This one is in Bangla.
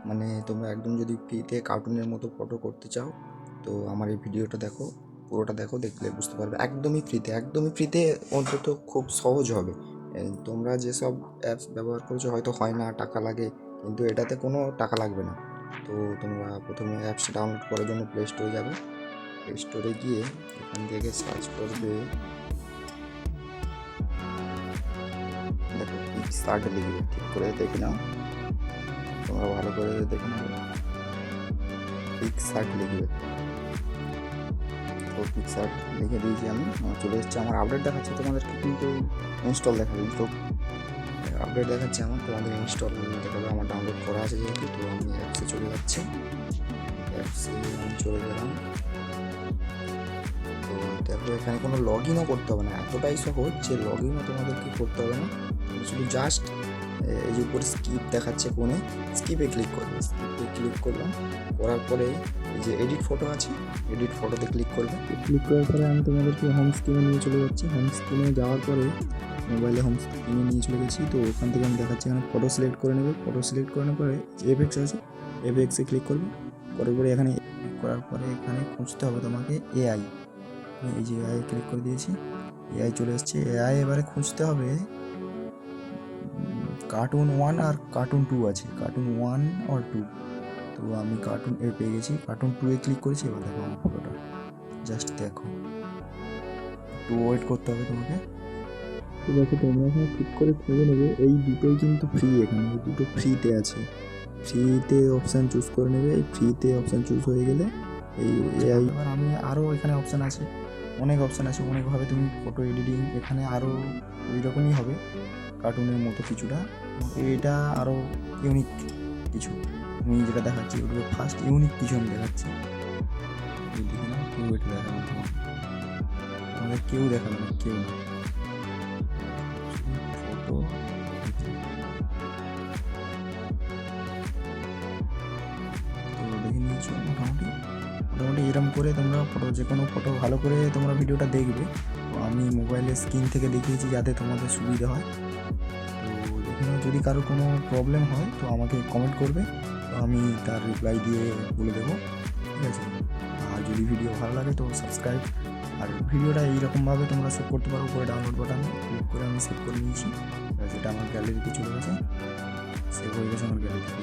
মানে তোমরা একদম যদি ফ্রিতে কার্টুনের মতো ফটো করতে চাও তো আমার এই ভিডিওটা দেখো, পুরোটা দেখো, দেখলে বুঝতে পারবে। একদমই ফ্রিতে অন্তত খুব সহজ হবে। তোমরা যেসব অ্যাপস ব্যবহার করছো হয়তো হয় না, টাকা লাগে, কিন্তু এটাতে কোনো টাকা লাগবে না। তো তোমরা প্রথমে অ্যাপস ডাউনলোড করার জন্য প্লে স্টোরে যাবে। প্লে স্টোরে গিয়ে এখান থেকে সার্চ করবে, দেখো পিক্সআর্ট লিখবে, ঠিক করে দেখে নাও, তোমরা ভালো করে দেখে নাও, পিক্সআর্ট লিখবে। তো পিক্সআর্ট লিখে দিয়েছি আমি, আমার চলে এসেছে। আমার আপডেট দেখাচ্ছে, তোমাদেরকে কিন্তু ইনস্টল দেখাবে। তো আপডেট দেখাচ্ছে আমার, তোমাদের ইনস্টল দেখাবে। আমার ডাউনলোড করা আছে যেহেতু, তো আমি অ্যাপসে চলে যাচ্ছি। অ্যাপসে আমি চলে গেলাম। তো দেখো এখানে কোনো লগ ইনও করতে হবে না, এতটাই সহজ যে লগ ইনও তোমাদেরকে করতে হবে না। শুধু জাস্ট এই যে উপরে স্কিপ দেখাচ্ছে কোণে, স্কিপে ক্লিক করবে। স্কিপে ক্লিক করলাম, করার পরে এই যে এডিট ফটো আছে, এডিট ফটোতে ক্লিক করবে। ক্লিক করার পরে আমি তোমাদেরকে হোম স্ক্রিনে নিয়ে চলে যাচ্ছি। হোম স্ক্রিনে যাওয়ার পরে মোবাইলে হোম স্ক্রিনে নিয়ে চলে গেছি। তো ওখান থেকে আমি দেখাচ্ছি, এখানে ফটো সিলেক্ট করে নেবে। ফটো সিলেক্ট করার পরে এফএক্স আছে, এফএক্সে ক্লিক করবে। করার পরে এখানে করার পরে এখানে খুঁজতে হবে তোমাকে এআই। এই যে এআই ক্লিক করে দিয়েছি, এআই চলে এসছে। এআই এবারে খুঁজতে হবে কার্টুন 1 আর কার্টুন 2 আছে, কার্টুন 1 আর 2। তো আমি কার্টুন এ পেয়ে গেছি, কার্টুন 2 এ ক্লিক করেছি। এবার দেখো আমার ফটোটা, জাস্ট দেখো, একটু ওয়েট করতে হবে তোমাকে। তো দেখো তোমরা এখানে ক্লিক করে খুঁজে নেবে, এই দুটোই কিন্তু ফ্রি, এখানে এই দুটো ফ্রিতে আছে। ফ্রিতে অপশান চুজ করে নেবে। এই ফ্রিতে অপশান চুজ হয়ে গেলে এই এআই, এবার আমি আরও এখানে অপশান আছে, অনেক অপশান আছে, অনেকভাবে তুমি ফটো এডিটিং, এখানে আরও ওই রকমই হবে কার্টুনের মতো কিছুটা। এটা আরও ইউনিক কিছু, আমি যেটা দেখাচ্ছি ওগুলো ফার্স্ট ইউনিক কিছু আমি দেখাচ্ছি। দেখে না, কেউ এটা দেখাবে না, আমাদের কেউ দেখাবে না, কেউ না। ফটো তো দেখে নিয়েছো মোটামুটি এরকম করে তোমরা ফটো, যে কোনো ফটো ভালো করে তোমরা ভিডিওটা দেখবে। তো আমি মোবাইলের স্ক্রিন থেকে দেখিয়েছি যাতে তোমাদের সুবিধা হয়। তো দেখে নাও, যদি কারো কোনো প্রবলেম হয় তো আমাকে কমেন্ট করবে, তো আমি তার রিপ্লাই দিয়ে বলে দেবো, ঠিক আছে। আর যদি ভিডিও ভালো লাগে তো সাবস্ক্রাইব। আর ভিডিওটা এইরকমভাবে তোমরা সেভ করতে পারো, উপরে ডাউনলোড বাটনে ক্লিক করে আমি সেভ করে নিয়েছি, যেটা আমার গ্যালারিতে চলে গেছে, সেভ হয়ে গেছে আমার গ্যালারিতে।